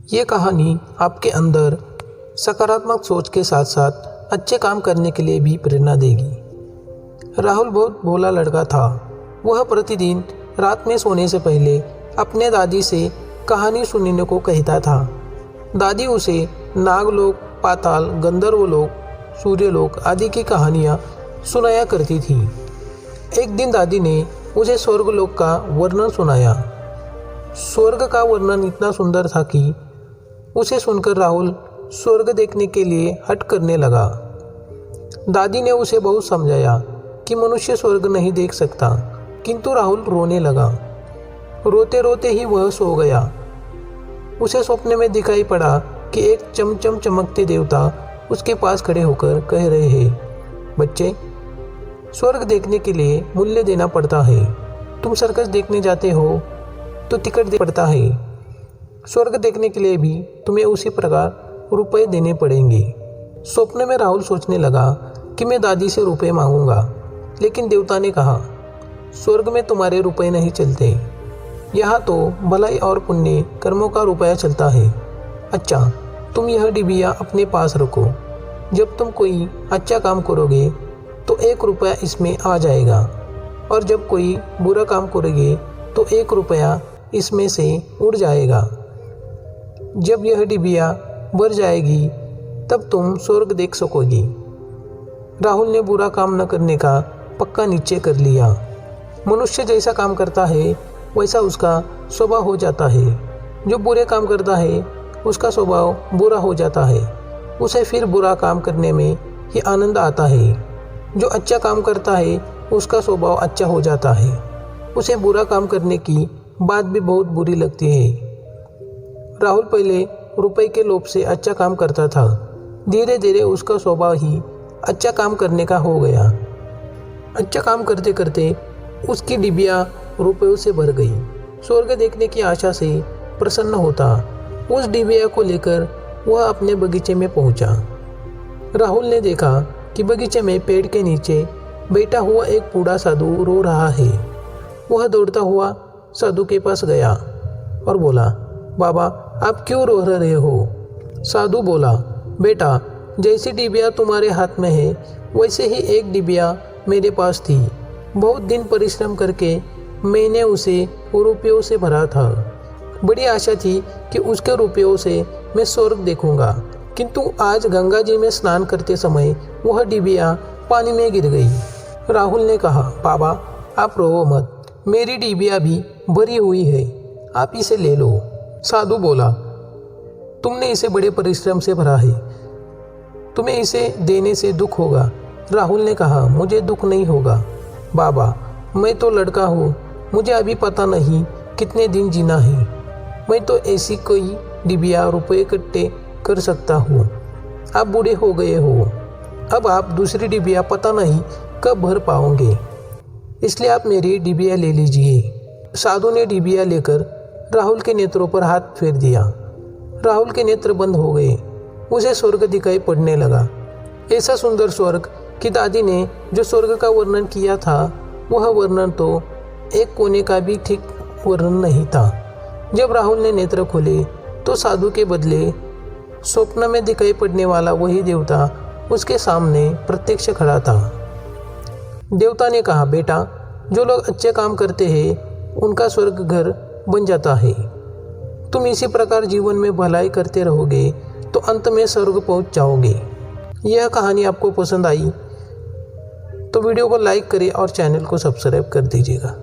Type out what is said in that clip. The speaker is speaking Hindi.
ये कहानी आपके अंदर सकारात्मक सोच के साथ साथ अच्छे काम करने के लिए भी प्रेरणा देगी। राहुल बहुत भोला लड़का था। वह प्रतिदिन रात में सोने से पहले अपने दादी से कहानी सुनने को कहता था। दादी उसे नागलोक, पाताल, गंधर्वलोक, सूर्यलोक आदि की कहानियाँ सुनाया करती थी। एक दिन दादी ने उसे स्वर्गलोक का वर्णन सुनाया। स्वर्ग का वर्णन इतना सुंदर था कि उसे सुनकर राहुल स्वर्ग देखने के लिए हट करने लगा। दादी ने उसे बहुत समझाया कि मनुष्य स्वर्ग नहीं देख सकता, किंतु राहुल रोने लगा। रोते रोते ही वह सो गया। उसे सपने में दिखाई पड़ा कि एक चमचम चमकते देवता उसके पास खड़े होकर कह रहे हैं, बच्चे, स्वर्ग देखने के लिए मूल्य देना पड़ता है। तुम सर्कस देखने जाते हो तो टिकट देना पड़ता है। स्वर्ग देखने के लिए भी तुम्हें उसी प्रकार रुपए देने पड़ेंगे। स्वप्न में राहुल सोचने लगा कि मैं दादी से रुपए मांगूंगा, लेकिन देवता ने कहा, स्वर्ग में तुम्हारे रुपए नहीं चलते। यहाँ तो भलाई और पुण्य कर्मों का रुपया चलता है। अच्छा, तुम यह डिबिया अपने पास रखो। जब तुम कोई अच्छा काम करोगे तो 1 रुपया इसमें आ जाएगा, और जब कोई बुरा काम करोगे तो 1 रुपया इसमें से उड़ जाएगा। जब यह डिबिया भर जाएगी तब तुम स्वर्ग देख सकोगी। राहुल ने बुरा काम न करने का पक्का निश्चय कर लिया। मनुष्य जैसा काम करता है वैसा उसका स्वभाव हो जाता है। जो बुरे काम करता है उसका स्वभाव बुरा हो जाता है। उसे फिर बुरा काम करने में ही आनंद आता है। जो अच्छा काम करता है उसका स्वभाव अच्छा हो जाता है। उसे बुरा काम करने की बात भी बहुत बुरी लगती है। राहुल पहले रुपए के लोभ से अच्छा काम करता था। धीरे धीरे उसका स्वभाव ही अच्छा काम करने का हो गया। अच्छा काम करते करते उसकी डिबिया रुपयों से भर गई। स्वर्ग देखने की आशा से प्रसन्न होता उस डिबिया को लेकर वह अपने बगीचे में पहुंचा। राहुल ने देखा कि बगीचे में पेड़ के नीचे बैठा हुआ एक बूढ़ा साधु रो रहा है। वह दौड़ता हुआ साधु के पास गया और बोला, बाबा, आप क्यों रो रहे हो? साधु बोला, बेटा, जैसी डिबिया तुम्हारे हाथ में है वैसे ही एक डिबिया मेरे पास थी। बहुत दिन परिश्रम करके मैंने उसे रुपयों से भरा था। बड़ी आशा थी कि उसके रुपयों से मैं स्वर्ग देखूंगा, किंतु आज गंगा जी में स्नान करते समय वह डिबिया पानी में गिर गई। राहुल ने कहा, बाबा, आप रो मत, मेरी डिबिया भी भरी हुई है, आप इसे ले लो। साधु बोला, तुमने इसे बड़े परिश्रम से भरा है, तुम्हें इसे देने से दुख होगा। राहुल ने कहा, मुझे दुख नहीं होगा बाबा, मैं तो लड़का हूँ, मुझे अभी पता नहीं कितने दिन जीना है। मैं तो ऐसी कोई डिबिया रुपये इकट्ठे कर सकता हूँ। आप बूढ़े हो गए हो, अब आप दूसरी डिबिया पता नहीं कब भर पाओगे, इसलिए आप मेरी डिबिया ले लीजिए। साधु ने डिबिया लेकर राहुल के नेत्रों पर हाथ फेर दिया। राहुल के नेत्र बंद हो गए। उसे स्वर्ग दिखाई पड़ने लगा। ऐसा सुंदर स्वर्ग कि दादी ने जो स्वर्ग का वर्णन किया था वह वर्णन तो एक कोने का भी ठीक वर्णन नहीं था। जब राहुल ने नेत्र खोले तो साधु के बदले स्वप्न में दिखाई पड़ने वाला वही देवता उसके सामने प्रत्यक्ष खड़ा था। देवता ने कहा, बेटा, जो लोग अच्छे काम करते हैं उनका स्वर्ग घर बन जाता है। तुम इसी प्रकार जीवन में भलाई करते रहोगे तो अंत में स्वर्ग पहुंच जाओगे। यह कहानी आपको पसंद आई तो वीडियो को लाइक करें और चैनल को सब्सक्राइब कर दीजिएगा।